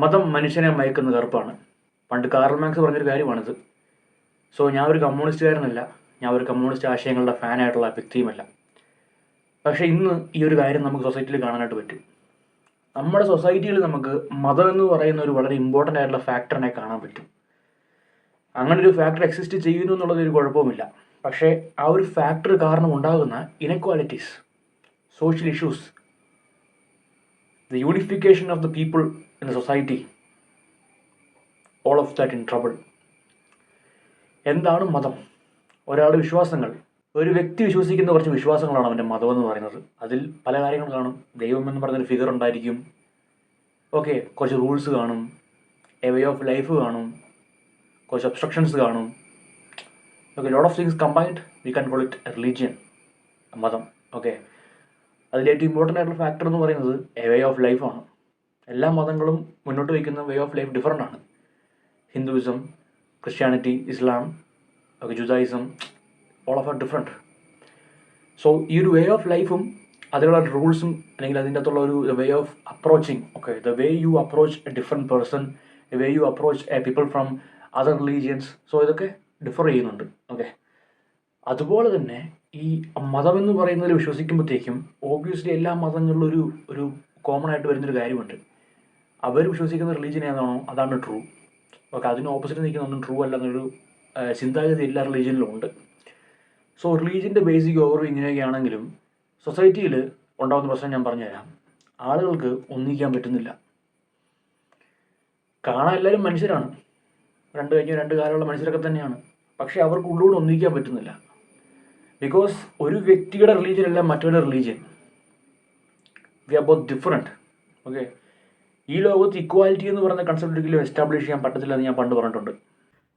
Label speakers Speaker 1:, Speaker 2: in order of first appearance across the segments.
Speaker 1: മതം മനുഷ്യനെ മയക്കുന്ന കറുപ്പാണ്. പണ്ട് കാറൽ മാർക്സ് പറഞ്ഞൊരു കാര്യമാണിത്. സോ ഞാൻ ഒരു കമ്മ്യൂണിസ്റ്റുകാരനല്ല, ഞാൻ ഒരു കമ്മ്യൂണിസ്റ്റ് ആശയങ്ങളുടെ ഫാനായിട്ടുള്ള വ്യക്തിയുമല്ല. പക്ഷേ ഇന്ന് ഈ ഒരു കാര്യം നമുക്ക് സൊസൈറ്റിയിൽ കാണാനായിട്ട് പറ്റും. നമ്മുടെ സൊസൈറ്റിയിൽ നമുക്ക് മതം എന്ന് പറയുന്ന ഒരു വളരെ ഇമ്പോർട്ടൻ്റ് ആയിട്ടുള്ള ഫാക്ടറിനെ കാണാൻ പറ്റും. അങ്ങനെ ഒരു ഫാക്ടർ എക്സിസ്റ്റ് ചെയ്യുന്നു എന്നുള്ളത് ഒരു കുഴപ്പവുമില്ല. പക്ഷേ ആ ഒരു ഫാക്ടർ കാരണം ഉണ്ടാകുന്ന inequalities, social issues, the unification of the people in the society, all of that in trouble. എന്താണ് മതം? ഒരാളുടെ വിശ്വാസങ്ങൾ, ഒരു വ്യക്തി വിശ്വസിക്കുന്ന കുറച്ച് വിശ്വാസങ്ങളാണ് അവൻ്റെ മതം എന്ന് പറയുന്നത്. അതിൽ പല കാര്യങ്ങൾ കാണും. ദൈവം എന്ന് പറയുന്നൊരു ഫിഗർ ഉണ്ടായിരിക്കും. ഓക്കെ, കുറച്ച് റൂൾസ് കാണും, എ വേ ഓഫ് ലൈഫ് കാണും, കുറച്ച് ഒബ്സ്ട്രക്ഷൻസ് കാണും. Okay, lot of things combined we can call it religion, മതം. ഓക്കെ, അതിലേറ്റവും ഇമ്പോർട്ടൻ്റ് ആയിട്ടുള്ള ഫാക്ടർ എന്ന് പറയുന്നത് എ വേ ഓഫ് ലൈഫാണ്. എല്ലാ മതങ്ങളും മുന്നോട്ട് വയ്ക്കുന്ന വേ ഓഫ് ലൈഫ് ഡിഫറൻ്റ് ആണ്. Hinduism, Christianity, Islam, okay, Judaism, all of are different. So ഈ ഒരു വേ ഓഫ് ലൈഫും അതിലുള്ള റൂൾസും അല്ലെങ്കിൽ അതിൻ്റെ അകത്തുള്ള ഒരു way of approaching, okay, the way U approach A different person, the way U approach A people from other religions, so ഇതൊക്കെ differ ചെയ്യുന്നുണ്ട്. ഓക്കെ, അതുപോലെ തന്നെ ഈ മതമെന്ന് പറയുന്നതിൽ വിശ്വസിക്കുമ്പോഴത്തേക്കും ഓബ്വിയസ്ലി എല്ലാ മതങ്ങളിലും ഒരു കോമൺ ആയിട്ട് വരുന്നൊരു കാര്യമുണ്ട്. അവർ വിശ്വസിക്കുന്ന റിലീജിയൻ ഏതാണോ അതാണ് ട്രൂ. ഓക്കെ, അതിന് ഓപ്പോസിറ്റ് നിൽക്കുന്നൊന്നും ട്രൂ അല്ലെന്നൊരു ചിന്താഗതി എല്ലാ റിലീജിയനിലും ഉണ്ട്. സോ റിലീജിയൻ്റെ ബേസിക് ഓവർ ഇങ്ങനെയൊക്കെയാണെങ്കിലും സൊസൈറ്റിയിൽ ഉണ്ടാകുന്ന പ്രശ്നം ഞാൻ പറഞ്ഞുതരാം. ആളുകൾക്ക് ഒന്നിക്കാൻ പറ്റുന്നില്ല. കാണാൻ എല്ലാവരും മനുഷ്യരാണ്, രണ്ട് കാലമുള്ള മനുഷ്യരൊക്കെ തന്നെയാണ്. പക്ഷേ അവർക്ക് ഉള്ളിലൂടെ ഒന്നിക്കാൻ പറ്റുന്നില്ല. ബിക്കോസ് ഒരു വ്യക്തിയുടെ റിലീജിയൻ അല്ല മറ്റൊരു religion. We are both different. Okay, ഈ ലോകത്ത് ഇക്വാലിറ്റി എന്ന് പറയുന്ന കൺസെപ്റ്റ് ഒരിക്കലും എസ്റ്റാബ്ലിഷ് ചെയ്യാൻ പറ്റത്തില്ല എന്ന് ഞാൻ പണ്ട് പറഞ്ഞിട്ടുണ്ട്.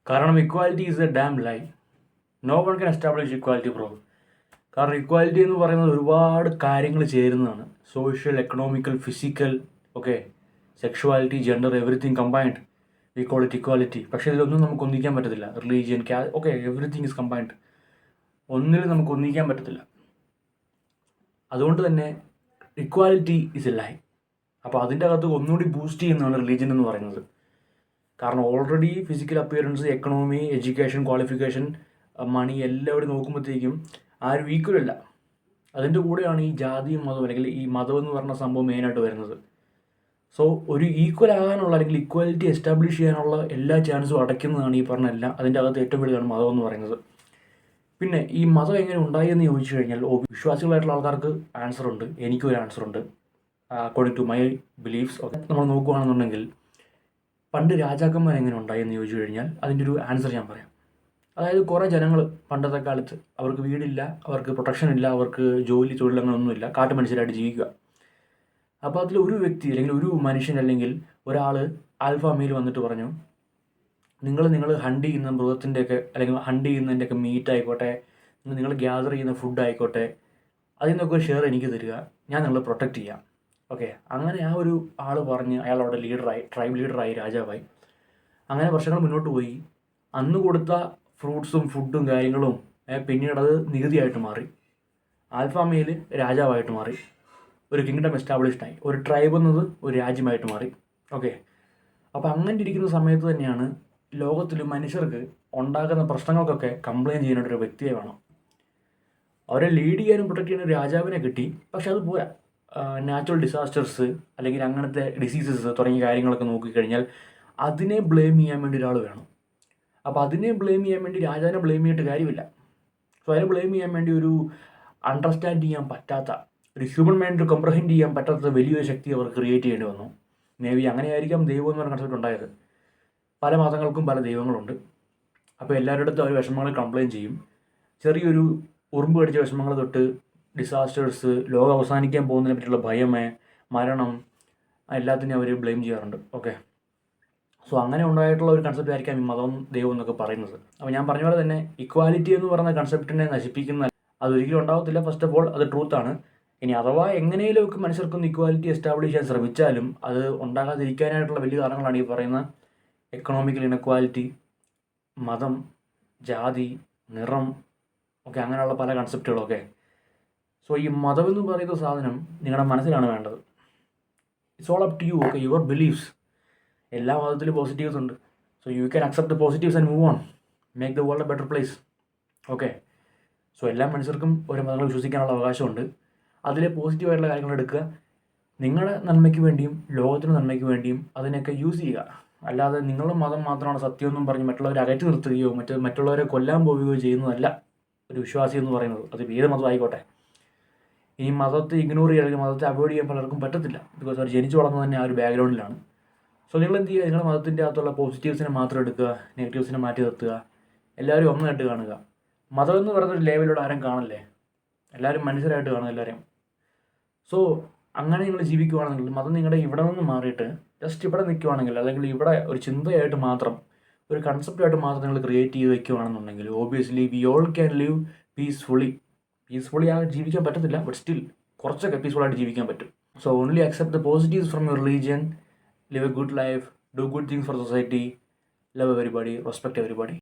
Speaker 1: കാരണം equality is a damn lie. No one can establish equality bro. കാരണം ഇക്വാലിറ്റി എന്ന് പറയുന്നത് ഒരുപാട് കാര്യങ്ങൾ ചേരുന്നതാണ്. Social, economical, physical, okay, sexuality, gender, everything combined, we call it equality. പക്ഷേ ഇതിലൊന്നും നമുക്ക് ഒന്നിക്കാൻ പറ്റത്തില്ല. Religion, okay, everything is combined. ഒന്നിൽ നമുക്ക് ഒന്നിക്കാൻ പറ്റത്തില്ല. അതുകൊണ്ട് തന്നെ ഇക്വാലിറ്റി ഇസ് എ ലൈ. അപ്പോൾ അതിൻ്റെ അകത്ത് ഒന്നുകൂടി ബൂസ്റ്റ് ചെയ്യുന്നതാണ് റിലീജിയൻ എന്ന് പറയുന്നത്. കാരണം already physical appearance, economy, education, qualification, money എല്ലാം ഇവിടെ നോക്കുമ്പോഴത്തേക്കും ആരും ഈക്വൽ അല്ല. അതിൻ്റെ കൂടെയാണ് ഈ ജാതിയും മതവും അല്ലെങ്കിൽ ഈ മതം എന്ന് പറഞ്ഞ സംഭവം മെയിനായിട്ട് വരുന്നത്. സോ ഒരു ഈക്വൽ ആകാനുള്ള അല്ലെങ്കിൽ ഇക്വാലിറ്റി എസ്റ്റാബ്ലിഷ് ചെയ്യാനുള്ള എല്ലാ ചാൻസും അടയ്ക്കുന്നതാണ് ഈ പറഞ്ഞ എല്ലാം. അതിൻ്റെ അകത്ത് ഏറ്റവും വലുതാണ് മതം എന്ന് പറയുന്നത്. പിന്നെ ഈ മതം എങ്ങനെ ഉണ്ടായി എന്ന് ചോദിച്ചു കഴിഞ്ഞാൽ വിശ്വാസികളായിട്ടുള്ള ആൾക്കാർക്ക് ആൻസർ ഉണ്ട്, എനിക്കൊരു ആൻസർ ഉണ്ട്. According to my beliefs. ഒക്കെ നമ്മൾ നോക്കുകയാണെന്നുണ്ടെങ്കിൽ പണ്ട് രാജാക്കന്മാർ എങ്ങനെ ഉണ്ടായി എന്ന് ചോദിച്ചു കഴിഞ്ഞാൽ അതിൻ്റെ ഒരു ആൻസർ ഞാൻ പറയാം. അതായത് കുറേ ജനങ്ങൾ പണ്ടത്തെ കാലത്ത് അവർക്ക് വീടില്ല, അവർക്ക് പ്രൊട്ടക്ഷൻ ഇല്ല, അവർക്ക് ജോലി തൊഴിലങ്ങളൊന്നുമില്ല, കാട്ടുമനുഷ്യരായിട്ട് ജീവിക്കുക. അപ്പോൾ അതിൽ ഒരു വ്യക്തി അല്ലെങ്കിൽ ഒരു മനുഷ്യൻ അല്ലെങ്കിൽ ഒരാൾ ആൽഫ മെയിൽ വന്നിട്ട് പറഞ്ഞു, നിങ്ങൾ ഹണ്ട് ചെയ്യുന്ന മൃഗത്തിൻ്റെയൊക്കെ അല്ലെങ്കിൽ ഹണ്ട് ചെയ്യുന്നതിൻ്റെയൊക്കെ മീറ്റ് ആയിക്കോട്ടെ, നിങ്ങൾ ഗ്യാദർ ചെയ്യുന്ന ഫുഡ് ആയിക്കോട്ടെ, അതിൽ നിന്നൊക്കെ ഒരു ഷെയർ എനിക്ക് തരിക, ഞാൻ നിങ്ങളെ പ്രൊട്ടക്റ്റ് ചെയ്യാം. ഓക്കെ, അങ്ങനെ ആ ഒരു ആൾ പറഞ്ഞ് അയാൾ അവിടെ ലീഡറായി, ട്രൈബ് ലീഡറായി, രാജാവായി. അങ്ങനെ വർഷങ്ങൾ മുന്നോട്ട് പോയി. അന്ന് കൊടുത്ത ഫ്രൂട്ട്സും ഫുഡും കാര്യങ്ങളും പിന്നീട് അത് നികുതിയായിട്ട് മാറി. ആൽഫ മെയിൽ രാജാവായിട്ട് മാറി. ഒരു കിങ്ഡം എസ്റ്റാബ്ലിഷ്ഡായി. ഒരു ട്രൈബ് എന്നത് ഒരു രാജ്യമായിട്ട് മാറി. ഓക്കെ, അപ്പോൾ അങ്ങനെ ഇരിക്കുന്ന സമയത്ത് തന്നെയാണ് ലോകത്തിൽ മനുഷ്യർക്ക് ഉണ്ടാകുന്ന പ്രശ്നങ്ങൾക്കൊക്കെ കംപ്ലയിൻറ്റ് ചെയ്യാനായിട്ടൊരു വ്യക്തിയെ വേണം. അവരെ ലീഡ് ചെയ്യാനും പ്രൊട്ടക്റ്റ് ചെയ്യാനും രാജാവിനെ കിട്ടി. പക്ഷെ അത് പോരാ. നാച്ചുറൽ ഡിസാസ്റ്റേഴ്സ് അല്ലെങ്കിൽ അങ്ങനത്തെ ഡിസീസസ് തുടങ്ങിയ കാര്യങ്ങളൊക്കെ നോക്കിക്കഴിഞ്ഞാൽ അതിനെ ബ്ലെയിം ചെയ്യാൻ വേണ്ടി ഒരാൾ വേണം. അപ്പോൾ അതിനെ ബ്ലെയിം ചെയ്യാൻ വേണ്ടി രാജാവിനെ ബ്ലെയിം ചെയ്തിട്ട് കാര്യമില്ല. സോ അതിനെ ബ്ലെയിം ചെയ്യാൻ വേണ്ടി ഒരു അണ്ടർസ്റ്റാൻഡ് ചെയ്യാൻ പറ്റാത്ത, ഒരു ഹ്യൂമൻ മൈൻഡ് കംപ്രഹെൻഡ് ചെയ്യാൻ പറ്റാത്ത വലിയൊരു ശക്തി അവർ ക്രിയേറ്റ് ചെയ്യേണ്ടി വന്നു. മേ ബി അങ്ങനെയായിരിക്കാം ദൈവം എന്ന് പറഞ്ഞ കൺസെപ്റ്റ് ഉണ്ടായത്. പല മതങ്ങൾക്കും പല ദൈവങ്ങളുണ്ട്. അപ്പോൾ എല്ലാവരുടെ അടുത്തും അവർ വിഷമങ്ങൾ കംപ്ലയിൻറ്റ് ചെയ്യും. ചെറിയൊരു ഉറുമ്പ് കടിച്ച വിഷമങ്ങൾ തൊട്ട് ഡിസാസ്റ്റേഴ്സ്, ലോകം അവസാനിക്കാൻ പോകുന്നതിനെ പറ്റിയുള്ള ഭയം, മരണം, എല്ലാത്തിനും അവർ ബ്ലെയിം ചെയ്യാറുണ്ട്. ഓക്കെ, സോ അങ്ങനെ ഉണ്ടായിട്ടുള്ള ഒരു കൺസെപ്റ്റ് ആയിരിക്കാം ഈ മതവും ദൈവം എന്നൊക്കെ പറയുന്നത്. അപ്പോൾ ഞാൻ പറഞ്ഞ പോലെ തന്നെ ഇക്വാലിറ്റി എന്ന് പറയുന്ന കൺസെപ്റ്റിനെ നശിപ്പിക്കുന്ന അതൊരിക്കലും ഉണ്ടാകത്തില്ല. ഫസ്റ്റ് ഓഫ് ഓൾ അത് ട്രൂത്താണ്. ഇനി അഥവാ എങ്ങനെയൊക്കെ മനുഷ്യർക്കൊന്ന് ഇക്വാലിറ്റി എസ്റ്റാബ്ലിഷ് ചെയ്യാൻ ശ്രമിച്ചാലും അത് ഉണ്ടാകാതിരിക്കാനായിട്ടുള്ള വലിയ കാരണങ്ങളാണ് ഈ പറയുന്ന എക്കണോമിക്കൽ ഇനക്വാലിറ്റി, മതം, ജാതി, നിറം, ഓക്കെ, അങ്ങനെയുള്ള പല കൺസെപ്റ്റുകളൊക്കെ. സോ ഈ മതം എന്ന് പറയുന്ന സാധനം നിങ്ങളുടെ മനസ്സിലാണ് വേണ്ടത്. It's all up to you. Okay, your beliefs. എല്ലാ മതത്തിലും പോസിറ്റീവ്സ് ഉണ്ട്. So you can accept the positives and move on, make the world a better place. Okay. So എല്ലാ മനുഷ്യർക്കും ഓരോ മതങ്ങൾ വിശ്വസിക്കാനുള്ള അവകാശമുണ്ട്. അതിലെ പോസിറ്റീവായിട്ടുള്ള കാര്യങ്ങൾ എടുക്കുക, നിങ്ങളുടെ നന്മയ്ക്ക് വേണ്ടിയും ലോകത്തിൻ്റെ നന്മയ്ക്ക് വേണ്ടിയും അതിനൊക്കെ യൂസ് ചെയ്യുക. അല്ലാതെ നിങ്ങളുടെ മതം മാത്രമാണ് സത്യമെന്നും പറഞ്ഞ് മറ്റുള്ളവരെ അകറ്റി നിർത്തുകയോ മറ്റുള്ളവരെ കൊല്ലാൻ പോവുകയോ ചെയ്യുന്നതല്ല ഒരു വിശ്വാസി എന്ന് പറയുന്നത്. അത് ഏത് മതമായിക്കോട്ടെ. ഈ മതത്തെ ഇഗ്നോർ ചെയ്യുക അല്ലെങ്കിൽ മതത്തെ അവോയ്ഡ് ചെയ്യാൻ പലർക്കും പറ്റത്തില്ല. ബിക്കോസ് അവർ ജനിച്ചു വളർന്നത് തന്നെ ആ ഒരു ബാക്ക്ഗ്രൗണ്ടിലാണ്. സോ നിങ്ങൾ എന്ത് ചെയ്യുക, നിങ്ങളുടെ മതത്തിൻ്റെ അകത്തുള്ള പോസിറ്റീവ്സിനെ മാത്രം എടുക്കുക, നെഗറ്റീവ്സിനെ മാറ്റി നിർത്തുക, എല്ലാവരും ഒന്നായിട്ട് കാണുക. മതം എന്ന് പറയുന്നൊരു ലേവലിലൂടെ ആരും കാണല്ലേ, എല്ലാവരും മനുഷ്യരായിട്ട് കാണുക എല്ലാവരെയും. സോ അങ്ങനെ നിങ്ങൾ ജീവിക്കുകയാണെങ്കിൽ മതം നിങ്ങളുടെ ഇവിടെ നിന്ന് മാറിയിട്ട് ജസ്റ്റ് ഇവിടെ നിൽക്കുകയാണെങ്കിൽ, അല്ലെങ്കിൽ ഇവിടെ ഒരു ചിന്തയായിട്ട് മാത്രം, ഒരു കൺസെപ്റ്റായിട്ട് മാത്രം നിങ്ങൾ ക്രിയേറ്റ് ചെയ്ത് വെക്കുകയാണെന്നുണ്ടെങ്കിൽ obviously we all can live peacefully ആ ജീവിക്കാൻ പറ്റത്തില്ല, ബട്ട് സ്റ്റിൽ കുറച്ചൊക്കെ പീസ്ഫുള്ളായിട്ട് ജീവിക്കാൻ പറ്റും. So only accept the positives from your religion, live a good life, do good things for society, love everybody, respect everybody.